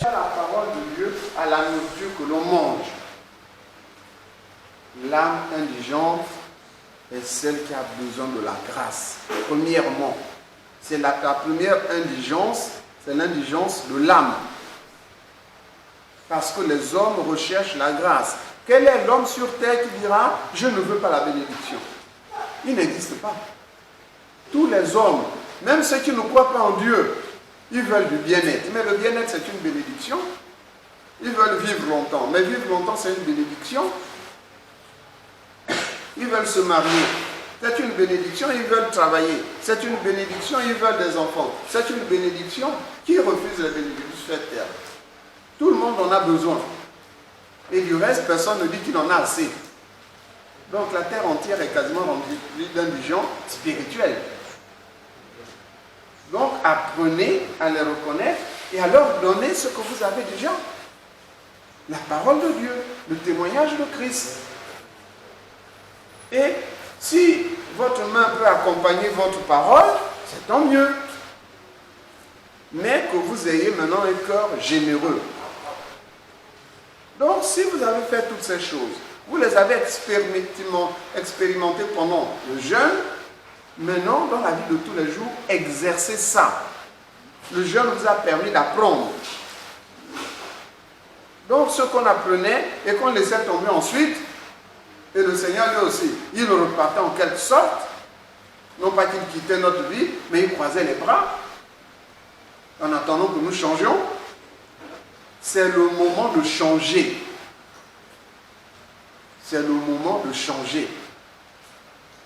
La parole de Dieu à la nourriture que l'on mange. L'âme indigente est celle qui a besoin de la grâce. Premièrement, c'est la première indigence, c'est l'indigence de l'âme. Parce que les hommes recherchent la grâce. Quel est l'homme sur terre qui dira « Je ne veux pas la bénédiction » Il n'existe pas. Tous les hommes, même ceux qui ne croient pas en Dieu, ils veulent du bien-être. Mais le bien-être, c'est une bénédiction. Ils veulent vivre longtemps. Mais vivre longtemps, c'est une bénédiction. Ils veulent se marier. C'est une bénédiction. Ils veulent travailler. C'est une bénédiction. Ils veulent des enfants. C'est une bénédiction. Qui refuse les bénédictions sur cette terre? Tout le monde en a besoin. Et du reste, personne ne dit qu'il en a assez. Donc la terre entière est quasiment remplie d'indigents spirituels. Donc apprenez à les reconnaître et à leur donner ce que vous avez déjà. La parole de Dieu, le témoignage de Christ. Et si votre main peut accompagner votre parole, c'est tant mieux. Mais que vous ayez maintenant un cœur généreux. Donc si vous avez fait toutes ces choses, vous les avez expérimentées pendant le jeûne, maintenant, dans la vie de tous les jours, exercez ça. Le jeûne vous a permis d'apprendre. Donc, ce qu'on apprenait et qu'on laissait tomber ensuite, et le Seigneur lui aussi, il repartait en quelque sorte, non pas qu'il quittait notre vie, mais il croisait les bras, en attendant que nous changions. C'est le moment de changer. C'est le moment de changer.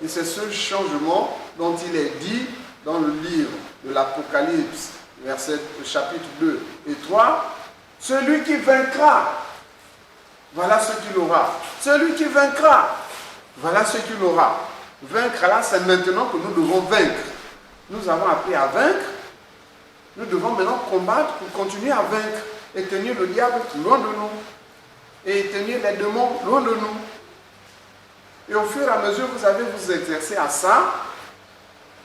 Et c'est ce changement dont il est dit dans le livre de l'Apocalypse, chapitre 2 et 3. Celui qui vaincra, voilà ce qu'il aura. Celui qui vaincra, voilà ce qu'il aura. Vaincre là, c'est maintenant que nous devons vaincre. Nous avons appris à vaincre. Nous devons maintenant combattre pour continuer à vaincre et tenir le diable loin de nous. Et tenir les démons loin de nous. Et au fur et à mesure que vous allez vous exercer à ça,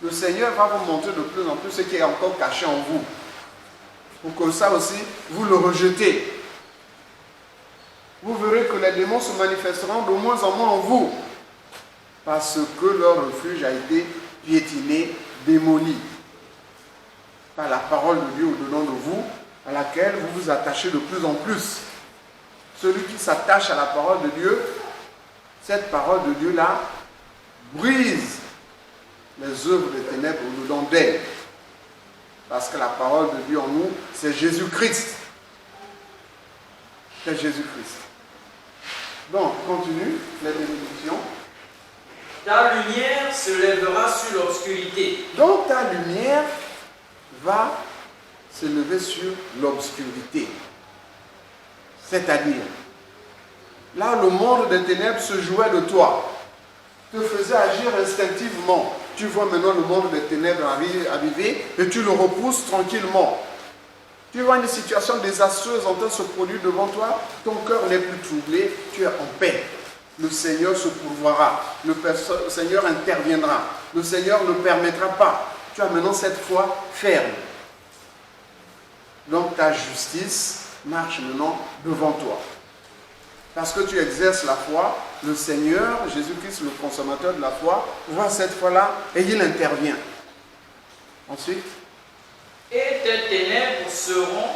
le Seigneur va vous montrer de plus en plus ce qui est encore caché en vous. Pour que ça aussi, vous le rejetez. Vous verrez que les démons se manifesteront de moins en moins en vous. Parce que leur refuge a été piétiné, démoli. Par la parole de Dieu au-dedans de vous, à laquelle vous vous attachez de plus en plus. Celui qui s'attache à la parole de Dieu, cette parole de Dieu-là brise les œuvres des ténèbres au-dedans d'elle. Parce que la parole de Dieu en nous, c'est Jésus-Christ. C'est Jésus-Christ. Donc, continue les bénédictions. Ta lumière se lèvera sur l'obscurité. Donc, ta lumière va se lever sur l'obscurité. C'est-à-dire, là, le monde des ténèbres se jouait de toi, te faisait agir instinctivement. Tu vois maintenant le monde des ténèbres arriver et tu le repousses tranquillement. Tu vois une situation désastreuse en train de se produire devant toi, ton cœur n'est plus troublé, tu es en paix. Le Seigneur se pourvoira, le Seigneur interviendra, le Seigneur ne permettra pas. Tu as maintenant cette foi ferme. Donc ta justice marche maintenant devant toi. Parce que tu exerces la foi, le Seigneur, Jésus-Christ, le consommateur de la foi, voit cette foi-là et il intervient. Ensuite. Et tes ténèbres seront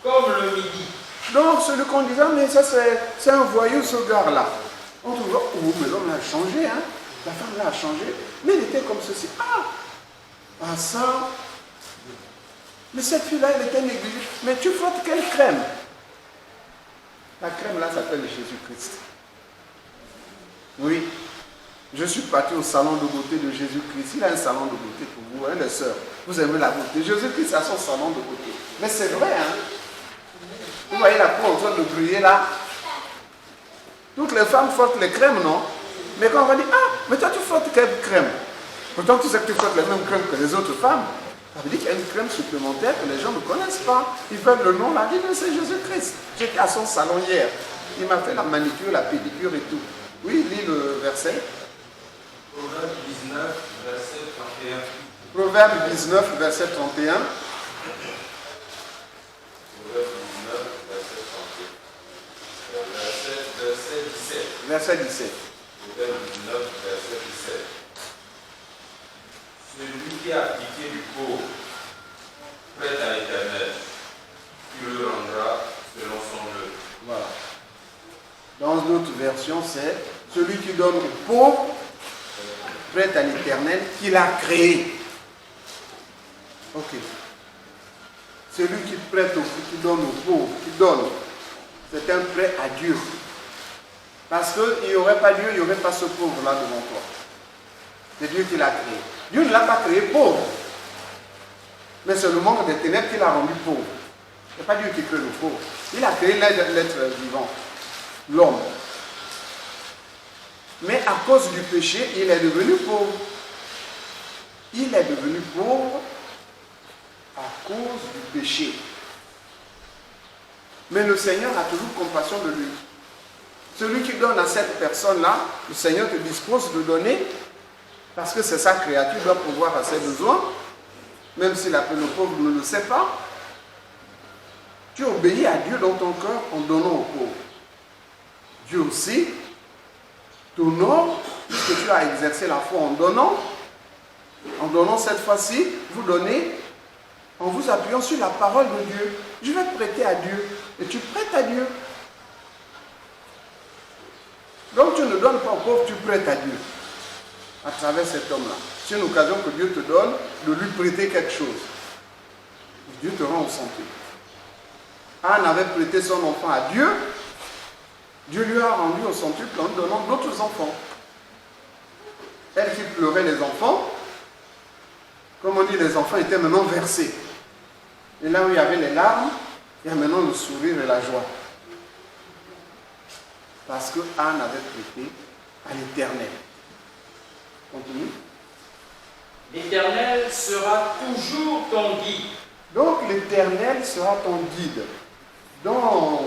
comme le midi. Donc celui qu'on disait, mais ça c'est un voyou ce gars-là. On te voit, oh mais l'homme a changé, hein. La femme là a changé, mais il était comme ceci. Ah ça. Mais cette fille-là, elle était négligée. Mais tu frottes quelle crème? La crème là s'appelle Jésus-Christ. Oui. Je suis parti au salon de beauté de Jésus-Christ. Il a un salon de beauté pour vous, hein, les sœurs. Vous aimez la beauté. Jésus-Christ a son salon de beauté. Mais c'est vrai, hein. Vous voyez la peau en train de briller là. Toutes les femmes frottent les crèmes, non? Mais quand on va dire, ah, mais toi tu frottes quelle crème? Pourtant tu sais que tu frottes les mêmes crèmes que les autres femmes. Ça veut dire qu'il y a une crème supplémentaire que les gens ne connaissent pas. Ils veulent le nom là, ils disent, mais c'est Jésus-Christ. J'étais à son salon hier. Il m'a fait la manicure, la pédicure et tout. Oui, lis le verset. Proverbe 19, verset 31. Proverbe 19, verset 31. Proverbe 19. verset 17. Proverbe 19, verset 17. Celui qui a pitié du pauvre, prête à l'Éternel, tu le rendras selon son œuvre. Voilà. Dans d'autres versions, c'est celui qui donne aux pauvres, prête à l'Éternel, qu'il a créé. Ok. Celui qui prête qui donne aux pauvres, qui donne, c'est un prêt à Dieu. Parce qu'il n'y aurait pas Dieu, il n'y aurait pas ce pauvre-là devant toi. C'est Dieu qui l'a créé. Dieu ne l'a pas créé pauvre. Mais c'est le monde des ténèbres qui l'a rendu pauvre. Ce n'est pas Dieu qui crée le pauvre. Il a créé l'être vivant, l'homme. Mais à cause du péché, il est devenu pauvre. Il est devenu pauvre à cause du péché. Mais le Seigneur a toujours compassion de lui. Celui qui donne à cette personne-là, le Seigneur te dispose de donner, parce que c'est sa créature, doit pouvoir à ses besoins, même si le pauvre ne le sait pas. Tu obéis à Dieu dans ton cœur en donnant aux pauvres. Dieu aussi t'honore, puisque tu as exercé la foi en donnant. En donnant cette fois-ci, vous donnez en vous appuyant sur la parole de Dieu. Je vais prêter à Dieu. Et tu prêtes à Dieu. Donc tu ne donnes pas aux pauvres, tu prêtes à Dieu. À travers cet homme-là. C'est une occasion que Dieu te donne de lui prêter quelque chose. Et Dieu te rend au centuple. Anne avait prêté son enfant à Dieu. Dieu lui a rendu au centuple en donnant d'autres enfants. Elle qui pleurait les enfants, comme on dit, les enfants étaient maintenant versés. Et là où il y avait les larmes, il y a maintenant le sourire et la joie. Parce que Anne avait prêté à l'Éternel. Continue. L'Éternel sera toujours ton guide. Donc l'Éternel sera ton guide. Dans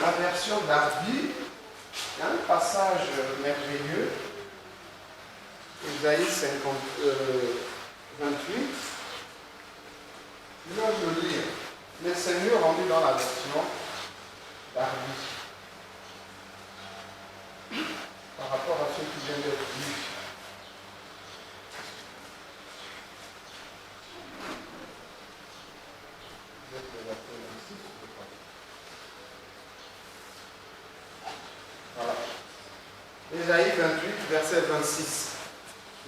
la version d'Arby, il y a un passage merveilleux. Isaïe 28. Je vais le lire. Mais c'est mieux rendu dans la version d'Arby. Par rapport à ce qui vient d'être dit. Voilà. Isaïe 28, verset 26.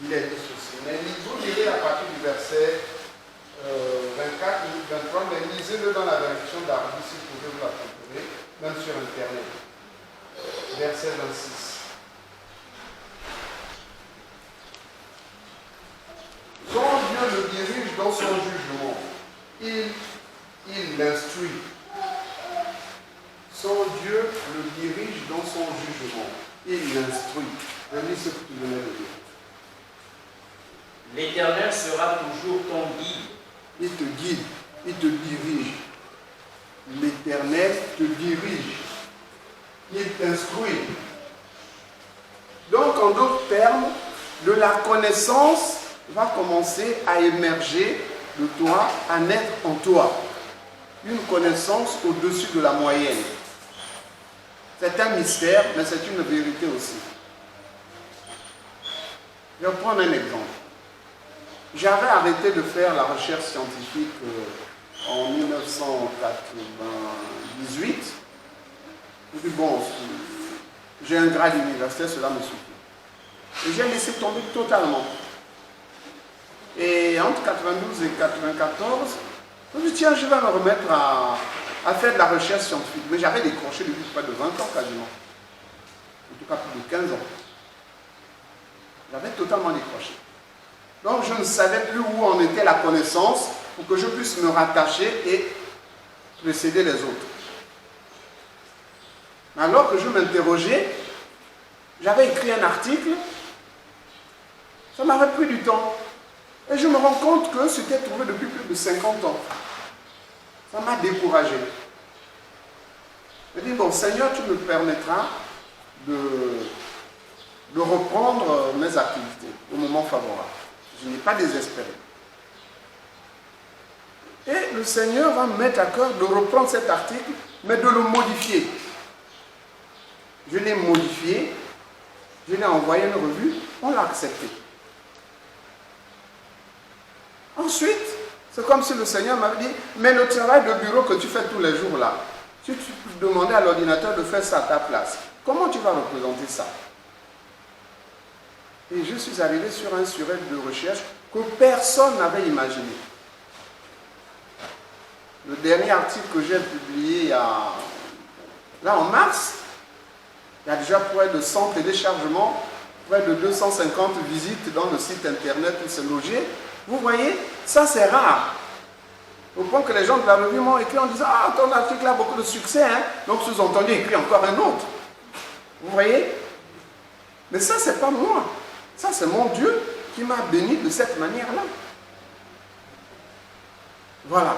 Il est dit ceci. Mais vous lirez à partir du verset 24 ou 23, mais lisez-le dans la version d'Arby si vous pouvez vous la procurer, même sur Internet. Verset 26. Son Dieu le dirige dans son jugement. Il l'instruit. Son Dieu le dirige dans son jugement. Il l'instruit. Je lis ce que tu venais de dire. L'Éternel sera toujours ton guide. Il te guide, il te dirige. L'Éternel te dirige. Il t'instruit. Donc, en d'autres termes, de la connaissance va commencer à émerger de toi, à naître en toi. Une connaissance au-dessus de la moyenne. C'est un mystère, mais c'est une vérité aussi. Je vais prendre un exemple. J'avais arrêté de faire la recherche scientifique en 1998. Je dis bon, j'ai un grade universitaire, cela me suffit. Et j'ai laissé tomber totalement. Et entre 92 et 94, je me dis tiens, je vais me remettre à faire de la recherche scientifique. Mais j'avais décroché depuis près de 20 ans quasiment. En tout cas plus de 15 ans. J'avais totalement décroché. Donc je ne savais plus où en était la connaissance pour que je puisse me rattacher et précéder les autres. Alors que je m'interrogeais, j'avais écrit un article, ça m'avait pris du temps. Et je me rends compte que c'était trouvé depuis plus de 50 ans. Ça m'a découragé. Je dis, bon Seigneur, tu me permettras de reprendre mes activités au moment favorable. Je n'ai pas désespéré. Et le Seigneur va me mettre à cœur de reprendre cet article, mais de le modifier. je l'ai modifié, je l'ai envoyé une revue, on l'a accepté. Ensuite, c'est comme si le Seigneur m'avait dit, mais le travail de bureau que tu fais tous les jours là, si tu demandais à l'ordinateur de faire ça à ta place, comment tu vas représenter ça? Et je suis arrivé sur un sujet de recherche que personne n'avait imaginé. Le dernier article que j'ai publié là en mars, il y a déjà près de 100 téléchargements, près de 250 visites dans le site internet où c'est logé. Vous voyez, ça c'est rare. Au point que les gens de la revue m'ont écrit en disant « Ah, ton article a beaucoup de succès, hein ?» Donc sous-entendu, écrit encore un autre. Vous voyez? Mais ça, c'est pas moi. Ça, c'est mon Dieu qui m'a béni de cette manière-là. Voilà.